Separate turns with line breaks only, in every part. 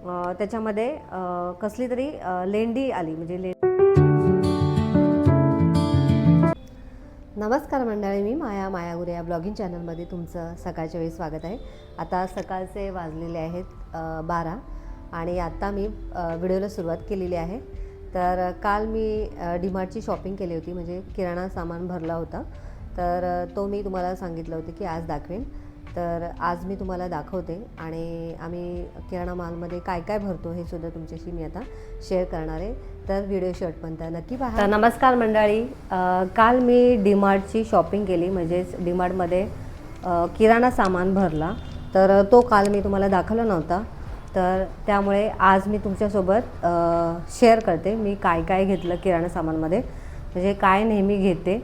त्याच्यामध्ये कसली तरी लेंडी आली म्हणजे नमस्कार मंडळी, मी माया गुरे या ब्लॉगिंग चॅनलमध्ये तुमचं सकाळच्या वेळी स्वागत आहे. आता सकाळचे वाजलेले आहेत 12 आणि आता मी व्हिडिओला सुरुवात केलेली आहे. तर काल मी डीमार्टची शॉपिंग केली होती, म्हणजे किराणा सामान भरला होता. तर तो मी तुम्हाला सांगितलं होतं की आज दाखवेन. तर आज मी तुम्हाला दाखवते आणि आम्ही किराणा मालमध्ये काय काय भरतो हे सुद्धा तुमच्याशी मी आता शेअर करणार आहे. तर व्हिडिओ शेवटपर्यंत नक्की पहा. तर नमस्कार मंडळी, काल मी डीमार्टची शॉपिंग केली, म्हणजेच डीमार्टमध्ये किराणा सामान भरला. तर तो काल मी तुम्हाला दाखवला नव्हता, तर त्यामुळे आज मी तुमच्यासोबत शेअर करते मी काय काय घेतलं किराणा सामानमध्ये, म्हणजे काय नेहमी घेते.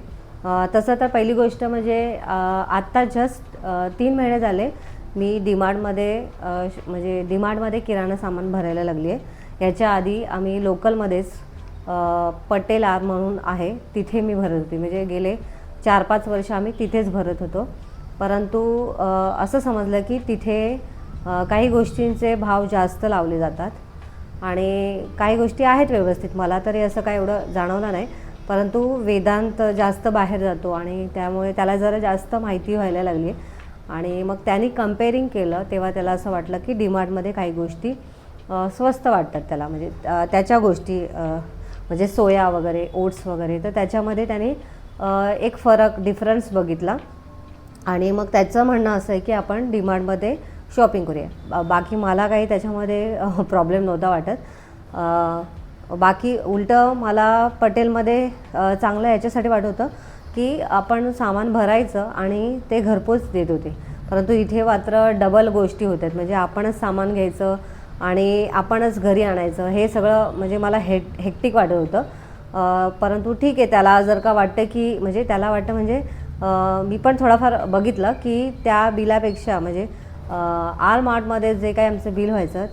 तसं तर पहिली गोष्ट म्हणजे आत्ता जस्ट 3 महिने झाले मी म्हणजे डीमार्टमध्ये किराणा सामान भरायला लागली आहे. याच्या आधी आम्ही लोकलमध्येच पटेल आर म्हणून आहे, तिथे मी भरत होती. म्हणजे गेले 4-5 वर्ष आम्ही तिथेच भरत होतो. परंतु असं समजलं की तिथे काही गोष्टींचे भाव जास्त लावले जातात आणि काही गोष्टी आहेत व्यवस्थित. मला तरी असं काय एवढं जाणवलं नाही, परंतु वेदांत जास्त बाहेर जातो आणि त्यामुळे त्याला जरा जास्त माहिती व्हायला लागली. आणि मग त्यांनी कंपेअरिंग केलं, तेव्हा त्याला असं वाटलं की डीमार्टमध्ये काही गोष्टी स्वस्त वाटतात त्याला, म्हणजे त्याच्या गोष्टी म्हणजे सोया वगैरे, ओट्स वगैरे. तर त्याच्यामध्ये त्याने एक डिफरन्स बघितला आणि मग त्याचं म्हणणं असं आहे की आपण डीमार्टमध्ये शॉपिंग करूया. बाकी मला काही त्याच्यामध्ये प्रॉब्लेम नव्हता वाटत. बाकी उलटं मला पटेलमध्ये चांगलं याच्यासाठी वाटत होतं की आपण सामान भरायचं आणि ते घरपोच देत होते. परंतु इथे मात्र डबल गोष्टी होतात, म्हणजे आपणच सामान घ्यायचं आणि आपणच घरी आणायचं. हे सगळं म्हणजे मला हेक्टिक वाटत होतं. परंतु ठीक आहे, त्याला जर का वाटतं की म्हणजे त्याला वाटतं म्हणजे मी पण थोडाफार बघितलं की त्या बिलापेक्षा म्हणजे आर मार्टमध्ये जे काही आमचं बिल व्हायचं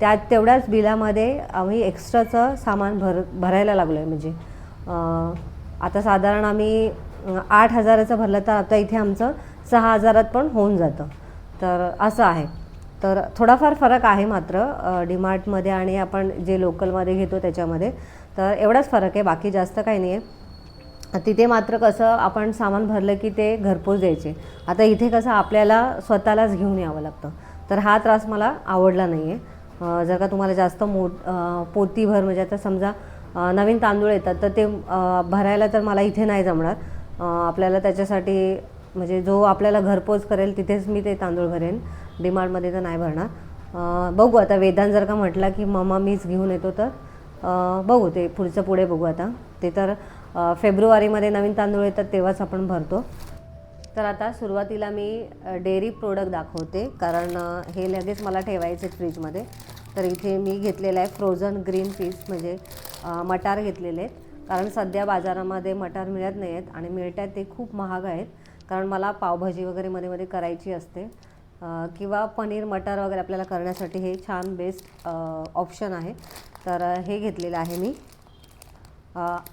त्या तेवढ्याच बिलामध्ये आम्ही एक्स्ट्राचं सामान भरायला लागलो आहे. म्हणजे आता साधारण आम्ही 8,000चं भरलं तर आता इथे आमचं 6,000त पण होऊन जातं. तर असं आहे. तर थोडाफार फरक आहे मात्र डीमार्टमध्ये आणि आपण जे लोकलमध्ये घेतो त्याच्यामध्ये. तर एवढाच फरक आहे, बाकी जास्त काही नाही आहे. तिथे मात्र कसं आपण सामान भरलं की ते घरपोच द्यायचे. आता इथे कसं आपल्याला स्वतःलाच घेऊन यावं लागतं. तर हा त्रास मला आवडला नाही आहे. जर का तुम्हाला जास्त पोतीभर म्हणजे आता समजा नवीन तांदूळ येतात तर ते भरायला तर मला इथे नाही जमणार. आपल्याला त्याच्यासाठी म्हणजे जो आपल्याला घरपोच करेल तिथेच मी ते तांदूळ भरेन, डीमार्टमध्ये तर नाही भरणार. बघू आता, वेदांत जर का म्हटला की मम्मा मीच घेऊन येतो तर बघू, ते पुढे बघू. आता ते तर फेब्रुवारीमध्ये नवीन तांदूळ येतात तेव्हाच आपण भरतो. तर आता सुरुवातीला मी डेअरी प्रोडक्ट दाखवते, कारण हे लगेच मला ठेवायचे फ्रीजमध्ये. तर इथे मी घेतलेलं आहे फ्रोझन ग्रीन पीस, म्हणजे मटार घेतलेले आहेत. कारण सध्या बाजारामध्ये मटार मिळत नाही आहेत आणि मिळतात ते खूप महाग आहेत. कारण मला पावभाजी वगैरे मध्ये करायची असते किंवा पनीर मटार वगैरे आपल्याला करण्यासाठी हे छान बेस्ट ऑप्शन आहे. तर हे घेतलेलं आहे मी.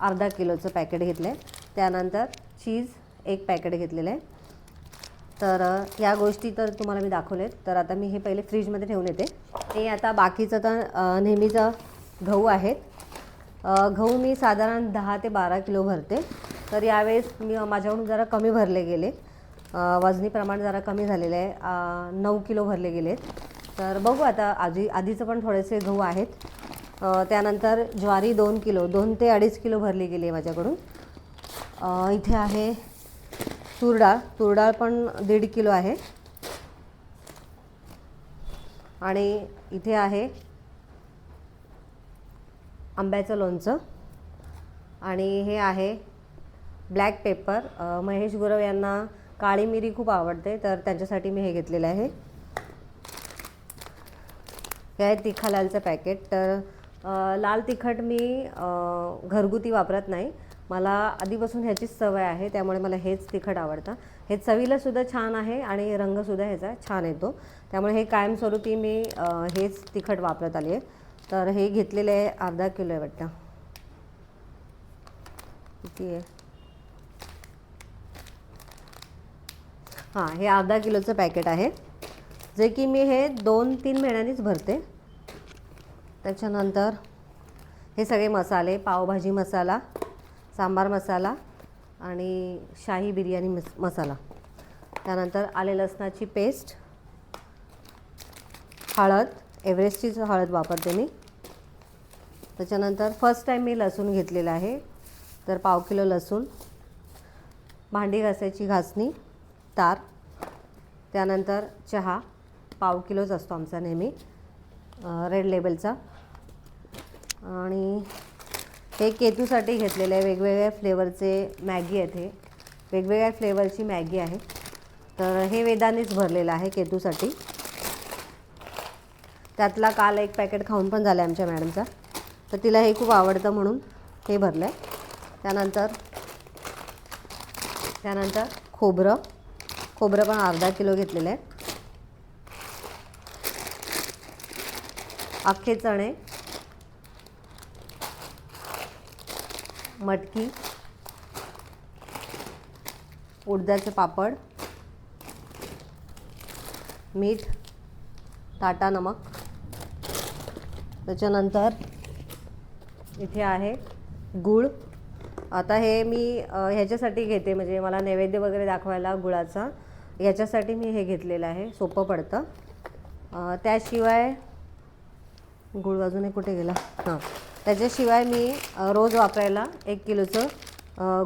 अर्धा किलोचं पॅकेट घेतलं आहे. त्यानंतर चीज 1 पॅकेट घेतलेलं आहे. तर ह्या गोष्टी तर तुम्हाला मी दाखवलेत. तर आता मी हे पहिले फ्रीजमध्ये ठेवून येते. हे आता बाकीचं तर नेहमीचं गहू आहेत. गहू मी साधारण 10 ते 12 किलो भरते. तर यावेळेस माझ्याकडून जरा कमी भरले गेले, वजनी प्रमाण जरा कमी झालेलं आहे. 9 किलो भरले गेलेत. तर बघू आता, आधीचं पण थोडेसे गहू आहेत. त्यानंतर ज्वारी 2 किलो, 2 ते 2.5 किलो भरली गेली आहे माझ्याकडून. इथे आहे तूरडाळ पण 1.5 किलो आहे. आणि इथे आहे आंब्याचं लोणचं आणि हे आहे ब्लॅक पेपर. महेश गुरव यांना काळी मिरी खूप आवडते, तर त्यांच्यासाठी मी हे घेतलेलं आहे. हे आहे तिखालालचं पॅकेट. तर लाल तिखट मी घरगुती वापरत नाही, मला आधीपासून ह्याचीच सवय आहे, त्यामुळे मला हेच तिखट आवडतं. हे चवीलासुद्धा छान आहे आणि रंगसुद्धा ह्याचा छान येतो, त्यामुळे हे कायमस्वरूपी मी हेच तिखट वापरत आली आहे. तर हे घेतलेलं आहे, अर्धा किलो आहे वाटतं. किती आहे? हां, हे अर्धा किलोचं पॅकेट आहे, जे की मी हे 2-3 महिन्यांनीच भरते. त्याच्यानंतर हे सगळे मसाले, पावभाजी मसाला, सांबार मसाला आणि शाही बिर्याणी मसाला, त्यानंतर आले लसणाची पेस्ट, हळद, एव्हरेस्टचीच हळद वापरते मी. त्याच्यानंतर फर्स्ट टाईम मी लसूण घेतलेला आहे, तर पाव किलो लसूण, भांडी घासायची घासणी, तार, त्यानंतर चहा पाव किलोच असतो आमचा नेहमी रेड लेबलचा. आणि हे केतूसाठी घेतलेले आहे, वेगवेगळ्या फ्लेवरचे मॅगी आहेत, हे वेगवेगळ्या फ्लेवरची मॅगी आहे. तर हे वेदानेच भरलेलं आहे केतूसाठी. त्यातला काल एक पॅकेट खाऊन पण झालं आहे आमच्या मॅडमचा, तर तिला हे खूप आवडतं म्हणून हे भरलं आहे. त्यानंतर खोबरं पण अर्धा किलो घेतलेलं आहे. अख्खे चणे, मटकी, उडदाचे पापड, मीठ, टाटा नमक. त्याच्यानंतर इथे आहे गूळ. आता हे मी ह्याच्यासाठी घेते, म्हणजे मला नैवेद्य वगैरे दाखवायला गुळाचा, याच्यासाठी मी हे घेतलेलं आहे, सोपं पडतं. त्याशिवाय गूळ बाजूने कुठे गेला, हां, त्याच्याशिवाय मी रोज वापरायला 1 किलोचं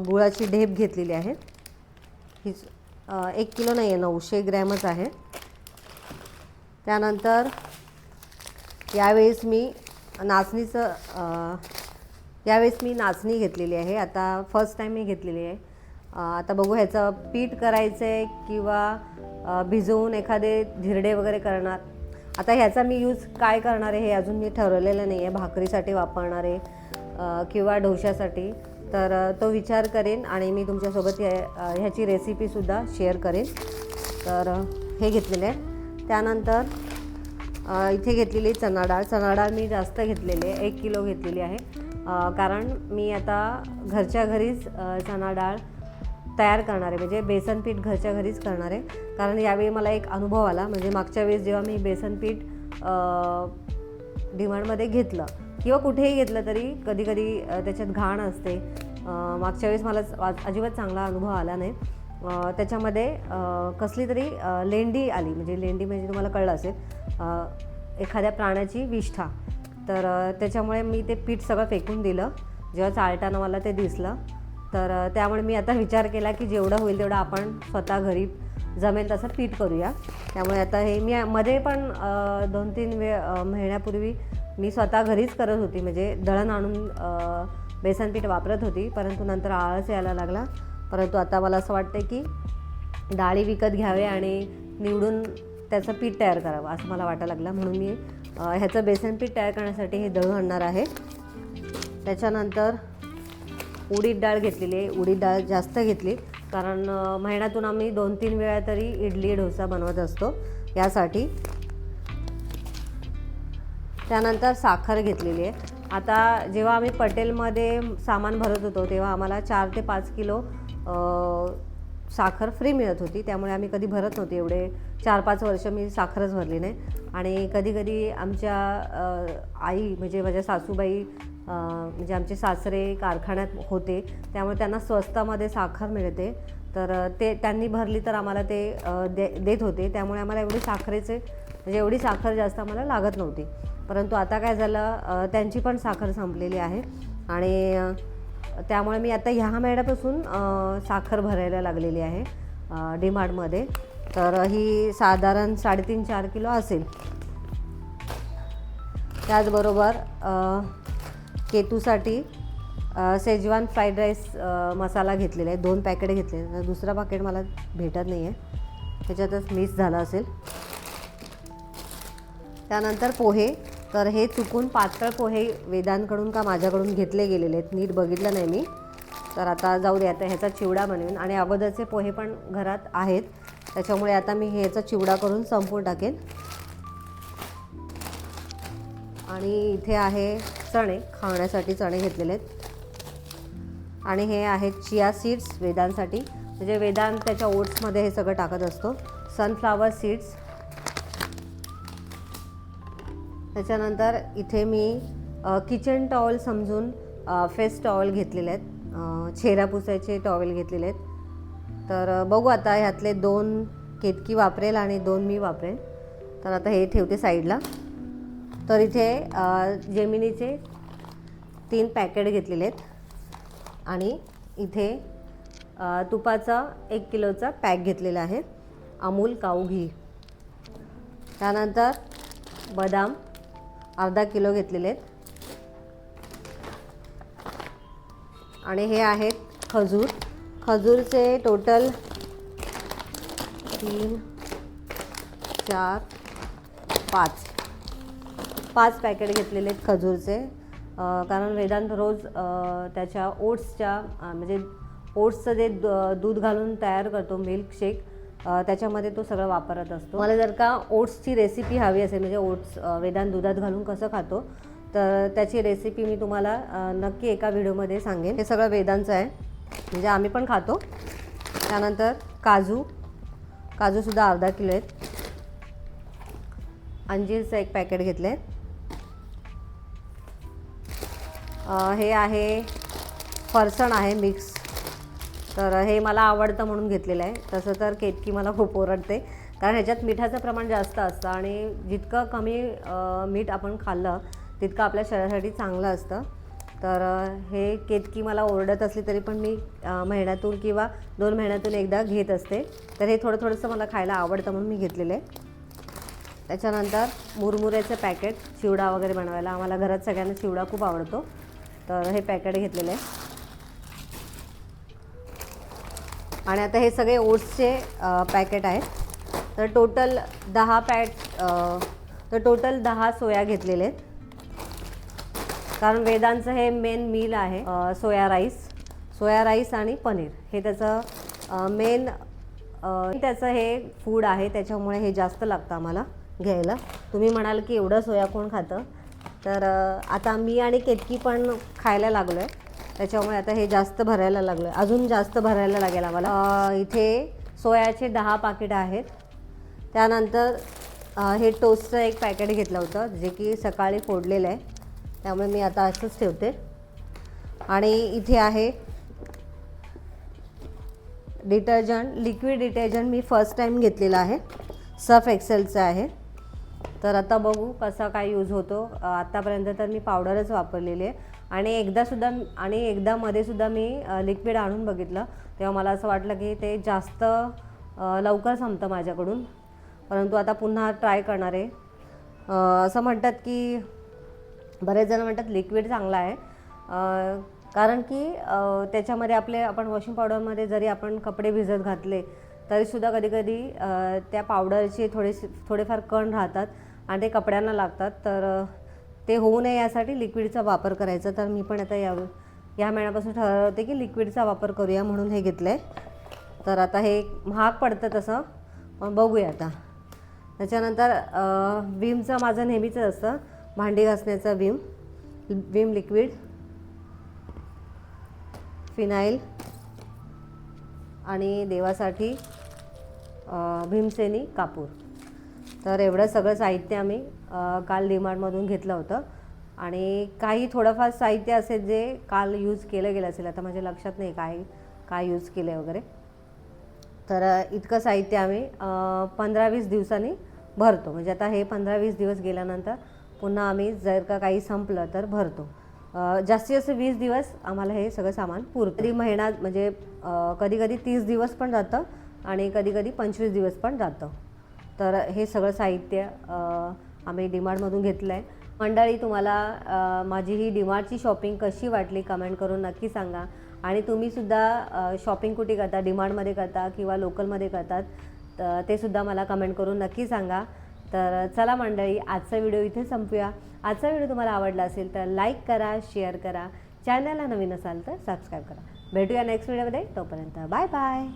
गुळाची ढेप घेतलेली आहे. ही 1 किलो नाही आहे, 900 ग्रॅमच आहे. त्यानंतर यावेळेस मी नाचणी घेतलेली आहे. आता फर्स्ट टाईम मी घेतलेली आहे. आता बघू ह्याचं पीठ करायचं आहे किंवा भिजवून एखादे धिरडे वगैरे करणार. आता ह्याचा मी यूज काय करणार आहे हे अजून मी ठरवलेलं नाही आहे. भाकरीसाठी वापरणार आहे किंवा डोश्यासाठी, तर तो विचार करेन आणि मी तुमच्यासोबत ह्याची रेसिपीसुद्धा शेअर करेन. तर हे घेतलेले आहे. त्यानंतर इथे घेतलेली चणा डाळ मी जास्त घेतलेली आहे, 1 किलो घेतलेली आहे. कारण मी आता घरच्या घरीच चणा डाळ तयार करणार आहे, म्हणजे बेसन पीठ घरच्या घरीच करणार आहे. कारण यावेळी मला एक अनुभव आला, म्हणजे मागच्या वेळेस जेव्हा मी बेसन पीठ डिमांडमध्ये घेतलं किंवा कुठेही घेतलं तरी कधीकधी त्याच्यात घाण असते. मागच्या वेळेस मला अजिबात चांगला अनुभव आला नाही. त्याच्यामध्ये कसली तरी लेंडी आली, म्हणजे लेंडी म्हणजे तुम्हाला कळलं असेल, एखाद्या प्राण्याची विष्ठा. तर त्याच्यामुळे मी ते पीठ सगळं फेकून दिलं जेव्हा चाळताना मला ते दिसलं. तर त्यामुळे मी आता विचार केला की जेवढं होईल तेवढं आपण स्वतः घरी जमेल तसं पीठ करूया. त्यामुळे आता हे मी मध्ये पण 2-3 महिन्यापूर्वी मी स्वतः घरीच करत होती, म्हणजे दळण आणून बेसन पीठ वापरत होती. परंतु नंतर आळस यायला लागला. परंतु आता मला असं वाटतं की डाळी विकत घ्यावे आणि निवडून त्याचं पीठ तयार करावं असं मला वाटायला लागलं. म्हणून मी ह्याचं बेसन पीठ तयार करण्यासाठी हे दळून आणणार आहे. त्याच्यानंतर उडीद डाळ घेतलेली आहे. उडीद डाळ जास्त घेतली कारण महिन्यातून आम्ही 2-3 वेळा तरी इडली डोसा बनवत असतो यासाठी. त्यानंतर साखर घेतलेली आहे. आता जेव्हा आम्ही पटेलमध्ये सामान भरत होतो तेव्हा आम्हाला 4 ते 5 किलो साखर फ्री मिळत होती. त्यामुळे आम्ही कधी भरत नव्हती. एवढे 4-5 वर्ष मी साखरच भरली नाही. आणि कधीकधी आमच्या आई म्हणजे माझ्या सासूबाई म्हणजे आमचे सासरे कारखान्यात होते, त्यामुळे त्यांना स्वस्तामध्ये साखर मिळते, तर ते त्यांनी भरली तर आम्हाला ते देत होते. त्यामुळे आम्हाला एवढी साखर जास्त आम्हाला लागत नव्हती. परंतु आता काय झालं, त्यांची पण साखर संपलेली आहे आणि त्यामुळे मी आता ह्या महिन्यापासून साखर भरायला लागलेली आहे डीमार्टमध्ये. तर ही साधारण 3.5-4 किलो असेल. त्याचबरोबर केतूसाठी शेजवान फ्राईड राईस मसाला घेतलेला आहे. 2 पॅकेट घेतले. तर दुसरा पॅकेट मला भेटत नाही आहे, त्याच्यातच मिस झाला असेल. त्यानंतर पोहे, तर हे चुकून पातळ पोहे वेदांकडून का माझ्याकडून घेतले गेलेले आहेत, नीट बघितलं नाही मी. तर आता जाऊ दे, आता ह्याचा चिवडा बनवेन. आणि अगोदरचे पोहे पण घरात आहेत, त्याच्यामुळे आता मी ह्याचा चिवडा करून संपवून टाकेन. आणि इथे आहे चणे, खाण्यासाठी चणे घेतलेले आहेत. आणि हे आहेत चिया सीड्स वेदांसाठी, म्हणजे वेदांत त्याच्या ओट्समध्ये हे सगळं टाकत असतो. सनफ्लावर सीड्स, त्याच्यानंतर इथे मी किचन टॉवेल समजून फेस टॉवेल घेतलेले आहेत, चेहरा पुसायचे टॉवेल घेतलेले आहेत. तर बघू आता ह्यातले 2 केतकी वापरेल आणि 2 मी वापरेल. तर आता हे ठेवते साईडला. तर इथे जेमिनीचे 3 पॅकेट घेतलेले आहेत आणि इथे तुपाचा 1 किलोचा पॅक घेतलेला आहे, अमूल काऊ घी. त्यानंतर बदाम अर्धा किलो घेतलेले आहेत आणि हे आहेत खजूर. खजूरचे टोटल 3 4 5 पॅकेट घेतलेले आहेत खजूरचे. कारण वेदांत रोज त्याच्या ओट्सच्या म्हणजे ओट्सचं जे दूध घालून तयार करतो मिल्कशेक, त्याच्यामध्ये तो सगळं वापरत असतो. मला जर का ओट्सची रेसिपी हवी असेल, म्हणजे ओट्स वेदांत दुधात घालून कसं खातो, तर त्याची रेसिपी मी तुम्हाला नक्की एका व्हिडिओमध्ये सांगेन. हे सगळं वेदांचं आहे, म्हणजे आम्ही पण खातो. त्यानंतर काजूसुद्धा अर्धा किलो आहेत. अंजीरचं 1 पॅकेट घेतलं आहे. हे आहे फरसाण आहे मिक्स. तर हे मला आवडतं म्हणून घेतलेलं आहे. तसं तर केतकी मला खूप ओरडते, कारण ह्याच्यात मिठाचं प्रमाण जास्त असतं आणि जितकं कमी मीठ आपण खाल्लं तितकं आपल्या शरीरासाठी चांगलं असतं. तर हे केतकी मला ओरडत असली तरी पण मी महिन्यातून किंवा 2 महिन्यातून एकदा घेत असते. तर हे थोडंसं मला खायला आवडतं म्हणून मी घेतलेलं आहे. त्याच्यानंतर मुरमुऱ्याचं पॅकेट, चिवडा वगैरे बनवायला. आम्हाला घरात सगळ्यांना चिवडा खूप आवडतो, तर हे पॅकेट घेतलेलं आहे. आणि आता हे सगळे ओट्सचे पॅकेट आहेत. तर टोटल 10 सोया घेतलेले आहेत, कारण वेदांचं हे मेन मील आहे. सोया राईस आणि पनीर हे त्याचं मेन त्याचं हे फूड आहे, त्याच्यामुळे हे जास्त लागतं आम्हाला घ्यायला. तुम्ही म्हणाल की एवढं सोया कोण खातं, तर आता मी आणि केतकी पण खायला लागलो आहे, त्याच्यामुळे आता हे जास्त भरायला लागलं आहे, अजून जास्त भरायला लागेल आम्हाला. इथे सोयाचे 10 पाकिट आहेत. त्यानंतर हे टोस्टचं 1 पॅकेट घेतलं होतं, जे की सकाळी फोडलेलं आहे, त्यामुळे मी आता असंच ठेवते. आणि इथे आहे डिटर्जंट, लिक्विड डिटर्जंट मी फर्स्ट टाईम घेतलेलं आहे, सर्फ एक्सेलचं आहे. तर आता बघू कसा काय यूज होतो. आत्तापर्यंत तर मी पावडरच वापरलेली आहे आणि एकदा मध्येसुद्धा मी लिक्विड आणून बघितलं, तेव्हा मला असं वाटलं की ते जास्त लवकर संपतं माझ्याकडून, परंतु आता पुन्हा ट्राय करणार आहे. असं म्हणतात की बरेच जण म्हणतात लिक्विड चांगला आहे, कारण की त्याच्यामध्ये आपण वॉशिंग पावडरमध्ये जरी आपण कपडे भिजत घातले तरीसुद्धा कधीकधी त्या पावडरचे थोडेफार कण राहतात आणि ते कपड्यांना लागतात. तर ते होऊ नये यासाठी लिक्विडचा वापर करायचा. तर मी पण आता या महिन्यापासून ठरवते की लिक्विडचा वापर करूया म्हणून हे घेतलं आहे. तर आता हे महाग पडतं तसं, पण बघूया आता. त्याच्यानंतर विमचं माझं नेहमीचं असतं, भांडी घासण्याचं विम लिक्विड, फिनाईल आणि देवासाठी भीमसेनी कापूर. तर एवढं सगळं साहित्य आम्ही काल डीमार्टमधून घेतलं होतं. आणि काही थोडंफार साहित्य असेल जे काल यूज केलं गेलं असेल, आता माझ्या लक्षात नाही काय यूज केलं आहे वगैरे. तर इतकं साहित्य आम्ही 15-20 दिवसांनी भरतो. म्हणजे आता हे 15-20 दिवस गेल्यानंतर पुन्हा आम्ही जर का काही संपलं तर भरतो. जास्तीत जास्त 20 दिवस आम्हाला हे सगळं सामान पुरतं. कधी महिना म्हणजे कधी 30 दिवस पण जातं आणि कधी 25 दिवस पण जातं. तर हे सगळं साहित्य आम्ही डीमार्टमधून घेतलं आहे. मंडळी, तुम्हाला माझी ही डीमार्टची शॉपिंग कशी वाटली कमेंट करून नक्की सांगा. आणि तुम्हीसुद्धा शॉपिंग कुठे करता, डीमार्टमध्ये करता किंवा लोकलमध्ये करतात, तर ते सुद्धा मला कमेंट करून नक्की सांगा. तर चला मंडळी, आजचा व्हिडिओ इथे संपूया. आजचा व्हिडिओ तुम्हाला आवडला असेल तर लाईक करा, शेअर करा, चॅनलला नवीन असाल तर सबस्क्राईब करा. भेटूया नेक्स्ट व्हिडिओमध्ये. तोपर्यंत बाय बाय.